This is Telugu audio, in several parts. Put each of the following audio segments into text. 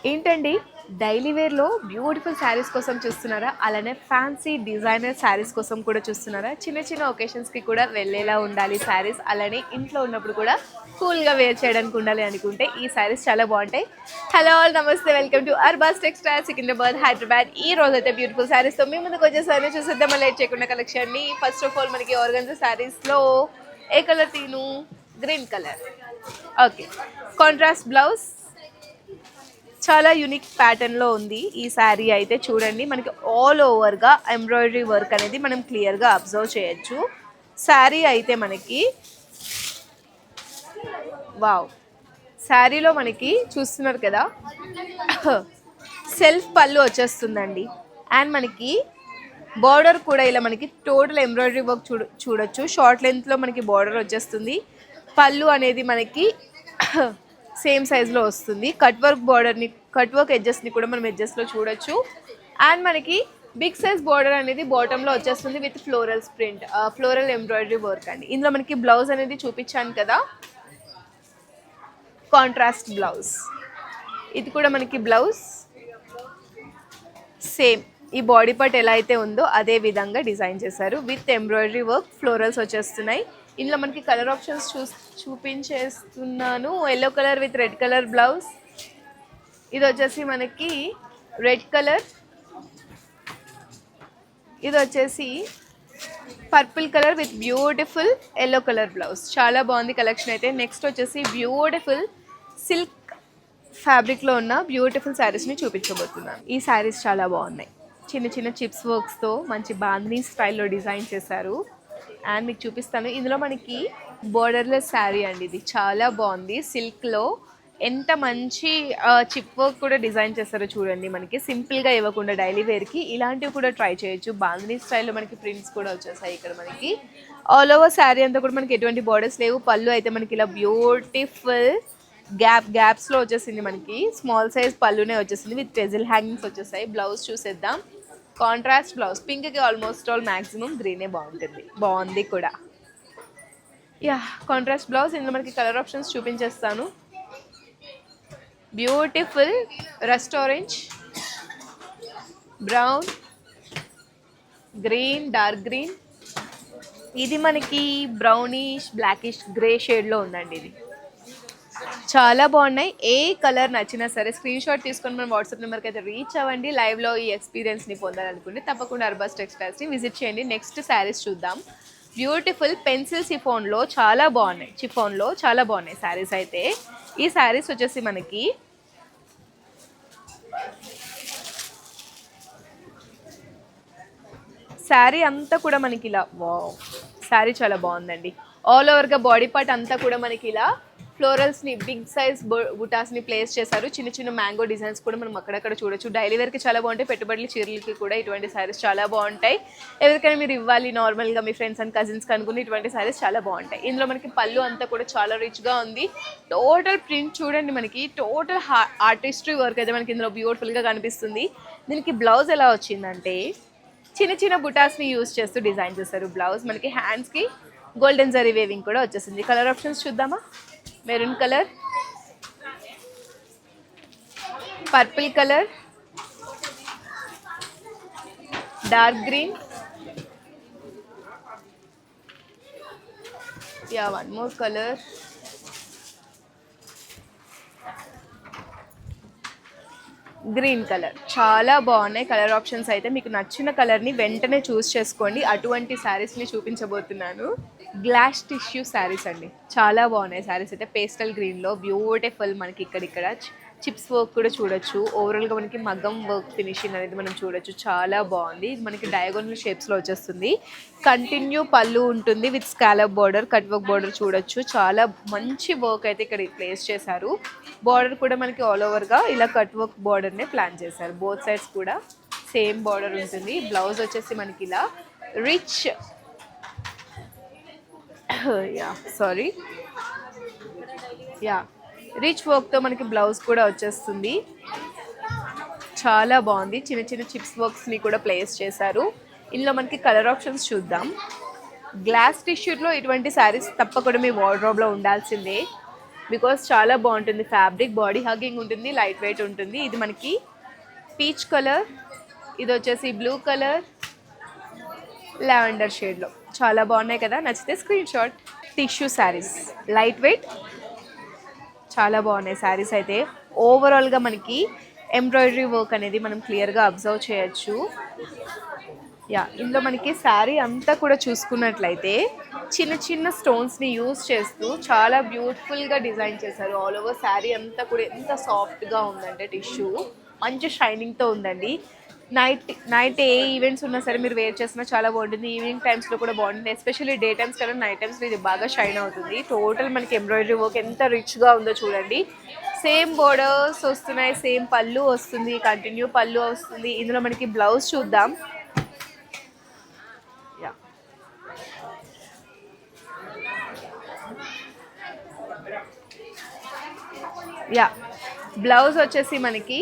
ఏంటండి డైలీ వేర్లో బ్యూటిఫుల్ శారీస్ కోసం చూస్తున్నారా? అలానే ఫ్యాన్సీ డిజైనర్ శారీస్ కోసం కూడా చూస్తున్నారా? చిన్న చిన్న ఒకేషన్స్కి కూడా వెళ్ళేలా ఉండాలి శారీస్, అలానే ఇంట్లో ఉన్నప్పుడు కూడా కూల్గా వేర్ చేయడానికి ఉండాలి అనుకుంటే ఈ శారీస్ చాలా బాగుంటాయి. హలో ఆల్, నమస్తే, welcome to Arbaz textile Secunderabad, Hyderabad. ఈ రోజు అయితే బ్యూటిఫుల్ శారీస్తో మీ ముందుకు వచ్చేసారి చూసేద్దాం లేట్ చేయకుండా కలెక్షన్ని. ఫస్ట్ ఆఫ్ ఆల్ మనకి ఆర్గన్జా శారీస్లో ఏ కలర్ తీను? Green colour. Okay, contrast blouse, చాలా యూనిక్ ప్యాటర్న్లో ఉంది ఈ శారీ అయితే. చూడండి, మనకి ఆల్ ఓవర్గా ఎంబ్రాయిడరీ వర్క్ అనేది మనం క్లియర్గా అబ్జర్వ్ చేయొచ్చు. శారీ అయితే మనకి వావ్, శారీలో మనకి చూస్తున్నారు కదా సెల్ఫ్ పళ్ళు వచ్చేస్తుందండి. అండ్ మనకి బార్డర్ కూడా ఇలా మనకి టోటల్ ఎంబ్రాయిడరీ వర్క్ చూడొచ్చు. షార్ట్ లెంత్లో మనకి బార్డర్ వచ్చేస్తుంది. పళ్ళు అనేది మనకి సేమ్ సైజ్లో వస్తుంది. కట్ వర్క్ బార్డర్ని, కట్ వర్క్ ఎడ్జెస్ని కూడా మనం ఎడ్జెస్లో చూడొచ్చు. అండ్ మనకి బిగ్ సైజ్ బార్డర్ అనేది బాటంలో వచ్చేస్తుంది with florals print, floral embroidery work అండి. ఇందులో మనకి బ్లౌజ్ అనేది చూపించాను కదా, కాంట్రాస్ట్ బ్లౌజ్. ఇది కూడా మనకి బ్లౌజ్ సేమ్ ఈ బాడీ పార్ట్ ఎలా అయితే ఉందో అదే విధంగా డిజైన్ చేశారు విత్ ఎంబ్రాయిడరీ వర్క్. ఫ్లోరల్స్ వచ్చేస్తున్నాయి. ఇందులో మనకి కలర్ ఆప్షన్స్ చూపించేస్తున్నాను. Yellow colour with red colour blouse. ఇది వచ్చేసి మనకి రెడ్ కలర్, ఇది వచ్చేసి purple colour with beautiful yellow colour blouse. చాలా బాగుంది కలెక్షన్ అయితే. నెక్స్ట్ వచ్చేసి బ్యూటిఫుల్ సిల్క్ ఫ్యాబ్రిక్లో ఉన్న బ్యూటిఫుల్ శారీస్ని చూపించబోతున్నాను. ఈ శారీస్ చాలా బాగున్నాయి. చిన్న చిన్న చిప్స్ వర్క్స్తో మంచి బాందినీ స్టైల్లో డిజైన్ చేశారు. అండ్ మీకు చూపిస్తాను. ఇందులో మనకి బోర్డర్లెస్ శారీ అండి. ఇది చాలా బాగుంది. సిల్క్లో ఎంత మంచి చిప్ వర్క్ కూడా డిజైన్ చేస్తారో చూడండి. మనకి సింపుల్గా ఇవ్వకుండా డైలీ వేర్కి ఇలాంటివి కూడా ట్రై చేయొచ్చు. బాందినీ స్టైల్లో మనకి ప్రింట్స్ కూడా వచ్చేసాయి. ఇక్కడ మనకి ఆల్ ఓవర్ శారీ అంతా కూడా మనకి ఎటువంటి బార్డర్స్ లేవు. పళ్ళు అయితే మనకి ఇలా బ్యూటిఫుల్ గ్యాప్స్లో వచ్చేసింది. మనకి స్మాల్ సైజ్ పళ్ళునే వచ్చేసింది విత్ టెజిల్ హ్యాంగింగ్స్ వచ్చేసాయి. బ్లౌజ్ చూసేద్దాం. Contrast blouse. పింక్కి ఆల్మోస్ట్ ఆల్ మ్యాక్సిమం గ్రీనే బాగుంటుంది. బాగుంది కూడా. Yeah, contrast blouse. ఇందులో మనకి కలర్ ఆప్షన్స్ చూపించేస్తాను. Beautiful rust orange, brown, green, dark green. ఇది మనకి బ్రౌనిష్ బ్లాకిష్ గ్రే షేడ్లో ఉందండి. ఇది చాలా బాగున్నాయి. ఏ కలర్ నచ్చినా సరే స్క్రీన్ షాట్ తీసుకొని మన వాట్సాప్ నెంబర్కి అయితే రీచ్ అవ్వండి. లైవ్లో ఈ ఎక్స్పీరియన్స్ని పొందాలనుకుంటే తప్పకుండా అర్బాస్ టెక్స్టైల్స్ని విజిట్ చేయండి. నెక్స్ట్ శారీస్ చూద్దాం. బ్యూటిఫుల్ పెన్సిల్ సిఫోన్లో చాలా బాగున్నాయి. చిఫోన్లో చాలా బాగున్నాయి శారీస్ అయితే. ఈ శారీస్ వచ్చేసి మనకి శారీ అంతా కూడా మనకి ఇలా వావ్, శారీ చాలా బాగుందండి. ఆల్ ఓవర్గా బాడీ పార్ట్ అంతా కూడా మనకి ఇలా ఫ్లోరల్స్ని, బిగ్ సైజ్ బుటాస్ని ప్లేస్ చేశారు. చిన్న చిన్న మ్యాంగో డిజైన్స్ కూడా మనం అక్కడక్కడ చూడొచ్చు. డైలీ వేర్కి చాలా బాగుంటాయి. పెట్టుబడులు చీరలకి కూడా ఇటువంటి శారీస్ చాలా బాగుంటాయి. ఎవరికైనా మీరు ఇవ్వాలి నార్మల్గా మీ ఫ్రెండ్స్ అండ్ కజిన్స్కి అనుకుని ఇటువంటి శారీస్ చాలా బాగుంటాయి. ఇందులో మనకి పళ్ళు అంతా కూడా చాలా రిచ్గా ఉంది. టోటల్ ప్రింట్ చూడండి. మనకి టోటల్ ఆర్టిస్ట్రీ వర్క్ అయితే మనకి ఇందులో బ్యూటిఫుల్గా కనిపిస్తుంది. దీనికి బ్లౌజ్ ఎలా వచ్చిందంటే చిన్న చిన్న బుటాస్ని యూజ్ చేస్తూ డిజైన్ చేస్తారు. బ్లౌజ్ మనకి హ్యాండ్స్కి గోల్డెన్ జరీ వేవింగ్ కూడా వచ్చేసింది. కలర్ ఆప్షన్స్ చూద్దామా. Maroon colour, purple colour, dark green, yeah one more colour, green colour. చాలా బాగున్నాయి కలర్ ఆప్షన్స్ అయితే. మీకు నచ్చిన కలర్ని వెంటనే చూస్ చేసుకోండి. అటువంటి శారీస్ని చూపించబోతున్నాను. గ్లాస్ టిష్యూ శారీస్ అండి. చాలా బాగున్నాయి శారీస్ అయితే. పేస్టల్ గ్రీన్లో బ్యూటిఫుల్ మనకి ఇక్కడ చిప్స్ వర్క్ కూడా చూడొచ్చు. ఓవరాల్గా మనకి మగ్గం వర్క్ ఫినిషింగ్ అనేది మనం చూడొచ్చు. చాలా బాగుంది. ఇది మనకి డయాగోనల్ షేప్స్లో వచ్చేస్తుంది. కంటిన్యూ పళ్ళు ఉంటుంది with scallop border, cut work border చూడొచ్చు. చాలా మంచి వర్క్ అయితే ఇక్కడ ప్లేస్ చేశారు. బార్డర్ కూడా మనకి ఆల్ ఓవర్గా ఇలా కట్ వర్క్ బార్డర్నే ప్లాన్ చేశారు. బోత్ సైడ్స్ కూడా సేమ్ బార్డర్ ఉంటుంది. బ్లౌజ్ వచ్చేసి మనకి ఇలా రిచ్ రిచ్ వర్క్తో మనకి బ్లౌజ్ కూడా వచ్చేస్తుంది. చాలా బాగుంది. చిన్న చిన్న చిప్స్ వర్క్స్ని కూడా ప్లేస్ చేశారు. ఇందులో మనకి కలర్ ఆప్షన్స్ చూద్దాం. గ్లాస్ టిష్యూలో ఇటువంటి శారీస్ తప్పకుండా మీ వార్డ్రోబ్లో ఉండాల్సిందే. బికాస్ చాలా బాగుంటుంది ఫ్యాబ్రిక్, బాడీ హగ్గింగ్ ఉంటుంది, లైట్ వెయిట్ ఉంటుంది. ఇది మనకి పీచ్ కలర్, ఇది వచ్చేసి బ్లూ కలర్, లావెండర్ షేడ్లో చాలా బాగున్నాయి కదా. నచ్చితే screen shot. Tissue saris, light weight, చాలా బాగున్నాయి శారీస్ అయితే. ఓవరాల్గా మనకి ఎంబ్రాయిడరీ వర్క్ అనేది మనం క్లియర్గా అబ్జర్వ్ చేయొచ్చు. యా, ఇందులో మనకి శారీ అంతా కూడా చూసుకున్నట్లయితే చిన్న చిన్న స్టోన్స్ని యూజ్ చేస్తూ చాలా బ్యూటిఫుల్గా డిజైన్ చేశారు. ఆల్ ఓవర్ శారీ అంతా కూడా ఎంత సాఫ్ట్గా ఉందంటే టిష్యూ మంచి షైనింగ్తో ఉందండి. నైట్ ఏ ఈవెంట్స్ ఉన్నా సరే మీరు వేర్ చేసినా చాలా బాగుంటుంది. ఈవినింగ్ టైమ్స్లో కూడా బాగుంటుంది. ఎస్పెషల్లీ డే టైమ్స్ కన్నా నైట్ టైమ్స్లో ఇది బాగా షైన్ అవుతుంది. టోటల్ మనకి ఎంబ్రాయిడరీ వర్క్ ఎంత రిచ్గా ఉందో చూడండి. సేమ్ బోర్డర్స్ వస్తున్నాయి, సేమ్ పళ్ళు వస్తుంది, కంటిన్యూ పళ్ళు వస్తుంది. ఇందులో మనకి బ్లౌజ్ చూద్దాం. యా, బ్లౌజ్ వచ్చేసి మనకి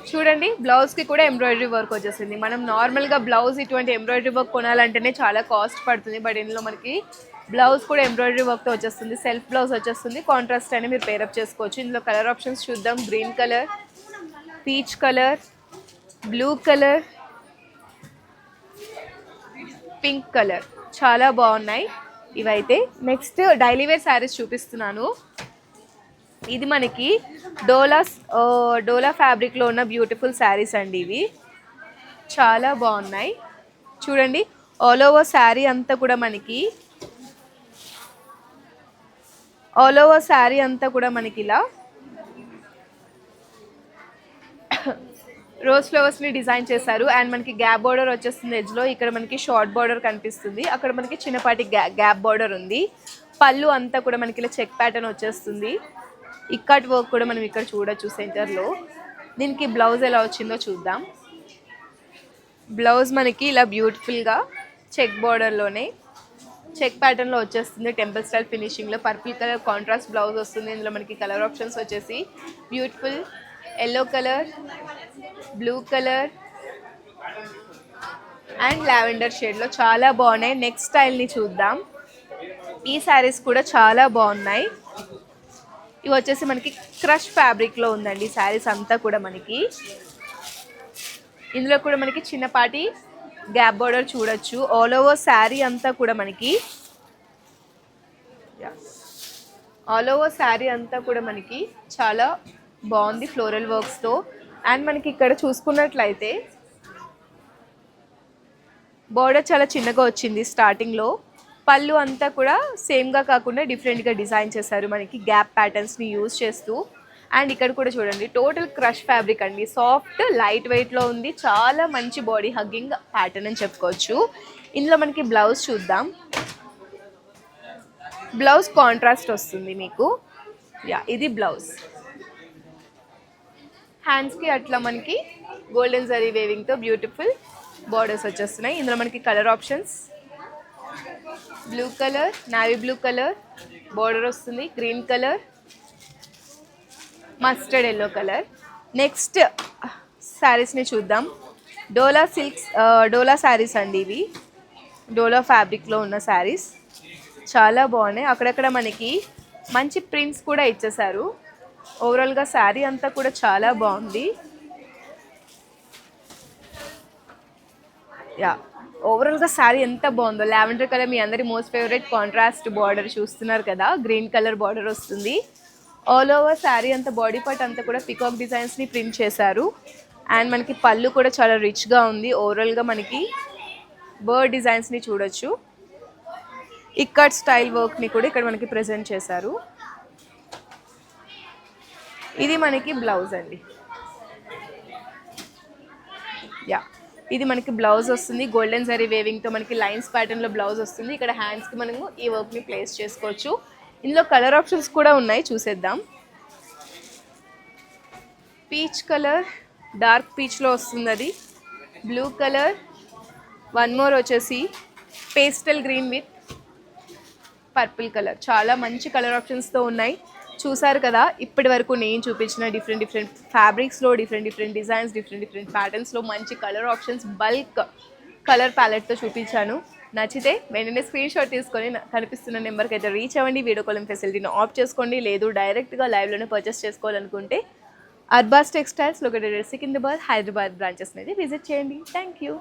చూడండి, బ్లౌజ్కి కూడా ఎంబ్రాయిడరీ వర్క్ వచ్చేసింది. మనం నార్మల్గా బ్లౌజ్ ఇటువంటి ఎంబ్రాయిడరీ వర్క్ కొనాలంటేనే చాలా కాస్ట్ పడుతుంది. బట్ ఇందులో మనకి బ్లౌజ్ కూడా ఎంబ్రాయిడరీ వర్క్తో వచ్చేస్తుంది. సెల్ఫ్ బ్లౌజ్ వచ్చేస్తుంది. కాంట్రాస్ట్ అని మీరు పేరప్ చేసుకోవచ్చు. ఇందులో కలర్ ఆప్షన్స్ చూద్దాం. Green colour, peach colour, blue colour, pink colour, చాలా బాగున్నాయి ఇవైతే. నెక్స్ట్ డైలీ వేర్ శారీస్ చూపిస్తున్నాను. ఇది మనకి డోలా ఫ్యాబ్రిక్లో ఉన్న బ్యూటిఫుల్ శారీస్ అండి. ఇవి చాలా బాగున్నాయి చూడండి. ఆల్ ఓవర్ శారీ అంతా కూడా మనకి ఇలా రోజ్ ఫ్లవర్స్ని డిజైన్ చేశారు. అండ్ మనకి గ్యాప్ బార్డర్ వచ్చేస్తుంది ఎడ్జ్లో. ఇక్కడ మనకి షార్ట్ బార్డర్ కనిపిస్తుంది, అక్కడ మనకి చిన్నపాటి గ్యాప్ బార్డర్ ఉంది. పళ్ళు అంతా కూడా మనకి ఇలా చెక్ ప్యాటర్న్ వచ్చేస్తుంది. ఇక్కట్ వర్క్ కూడా మనం ఇక్కడ చూడొచ్చు సెంటర్లో. దీనికి బ్లౌజ్ ఎలా వచ్చిందో చూద్దాం. బ్లౌజ్ మనకి ఇలా బ్యూటిఫుల్గా చెక్ బార్డర్లోనే చెక్ ప్యాటర్న్లో వచ్చేస్తుంది. టెంపుల్ స్టైల్ ఫినిషింగ్లో పర్పుల్ కలర్ కాంట్రాస్ట్ బ్లౌజ్ వస్తుంది. ఇందులో మనకి కలర్ ఆప్షన్స్ వచ్చేసి beautiful yellow colour, blue colour and lavender షేడ్లో చాలా బాగున్నాయి. నెక్స్ట్ స్టైల్ని చూద్దాం. ఈ శారీస్ కూడా చాలా బాగున్నాయి. ఇవి వచ్చేసి మనకి క్రష్ ఫ్యాబ్రిక్లో ఉందండి శారీస్ అంతా కూడా మనకి. ఇందులో కూడా మనకి చిన్నపాటి గ్యాప్ బార్డర్ చూడొచ్చు. ఆల్ ఓవర్ శారీ అంతా కూడా మనకి చాలా బాగుంది ఫ్లోరల్ వర్క్స్తో. అండ్ మనకి ఇక్కడ చూసుకున్నట్లయితే బార్డర్ చాలా చిన్నగా వచ్చింది స్టార్టింగ్లో. పళ్ళు అంతా కూడా సేమ్గా కాకుండా డిఫరెంట్గా డిజైన్ చేశారు మనకి గ్యాప్ ప్యాటర్న్స్ని యూజ్ చేస్తూ. అండ్ ఇక్కడ కూడా చూడండి, టోటల్ క్రష్ ఫ్యాబ్రిక్ అండి. సాఫ్ట్ లైట్ వెయిట్లో ఉంది. చాలా మంచి బాడీ హగ్గింగ్ ప్యాటర్న్ అని చెప్పుకోవచ్చు. ఇందులో మనకి బ్లౌజ్ చూద్దాం. బ్లౌజ్ కాంట్రాస్ట్ వస్తుంది మీకు. యా, ఇది బ్లౌజ్. హ్యాండ్స్కి అట్లా మనకి గోల్డెన్ జరీ వేవింగ్తో బ్యూటిఫుల్ బార్డర్స్ వచ్చేస్తున్నాయి. ఇందులో మనకి colour options blue colour, navy blue colour border వస్తుంది, green colour, mustard yellow colour. Next శారీస్ని చూద్దాం. డోలా శారీస్ అండి ఇవి. డోలా ఫ్యాబ్రిక్లో ఉన్న శారీస్ చాలా బాగున్నాయి. అక్కడక్కడ మనకి మంచి ప్రింట్స్ కూడా ఇచ్చేసారు. ఓవరాల్గా శారీ అంతా కూడా చాలా బాగుంది. యా, ఓవరాల్గా శారీ ఎంత బాగుందో. లావెండర్ కలర్ మీ అందరి మోస్ట్ ఫేవరెట్ కాంట్రాస్ట్ బార్డర్ చూస్తున్నారు కదా. గ్రీన్ కలర్ బార్డర్ వస్తుంది. ఆల్ ఓవర్ శారీ అంతా బాడీ పార్ట్ అంతా కూడా పికాక్ డిజైన్స్ని ప్రింట్ చేశారు. అండ్ మనకి పళ్ళు కూడా చాలా రిచ్గా ఉంది. ఓవరాల్గా మనకి బర్డ్ డిజైన్స్ని చూడొచ్చు. ఇక్కట్ స్టైల్ వర్క్ని కూడా ఇక్కడ మనకి ప్రెజెంట్ చేశారు. ఇది మనకి బ్లౌజ్ అండి. యా, ఇది మనకి బ్లౌజ్ వస్తుంది. గోల్డెన్ జరీ వేవింగ్తో మనకి లైన్స్ ప్యాటర్న్లో బ్లౌజ్ వస్తుంది. ఇక్కడ హ్యాండ్స్కి మనము ఈ వర్క్ని ప్లేస్ చేసుకోవచ్చు. ఇందులో కలర్ ఆప్షన్స్ కూడా ఉన్నాయి, చూసేద్దాం. పీచ్ కలర్, డార్క్ పీచ్లో వస్తుంది అది. బ్లూ కలర్, వన్ మోర్ వచ్చేసి pastel green with purple colour. చాలా మంచి కలర్ ఆప్షన్స్తో ఉన్నాయి. చూసారు కదా, ఇప్పటి వరకు నేను చూపించిన డిఫరెంట్ ఫ్యాబ్రిక్స్లో డిఫరెంట్ డిజైన్స్, డిఫరెంట్ ప్యాటర్న్స్లో మంచి కలర్ ఆప్షన్స్, బల్క్ కలర్ ప్యాలెట్తో చూపించాను. నచ్చితే వెంటనే స్క్రీన్ షాట్ తీసుకొని కనిపిస్తున్న నెంబర్కి అయితే రీచ్ అవ్వండి. వీడియో కాలింగ్ ఫెసిలిటీని ఆఫ్ చేసుకోండి. లేదు డైరెక్ట్గా లైవ్లోనే పర్చేస్ చేసుకోవాలనుకుంటే అర్బాస్ టెక్స్టైల్స్ లొకేటెడ్ సికింద్రాబాద్, హైదరాబాద్ బ్రాంచెస్ని అయితే విజిట్ చేయండి. Thank you.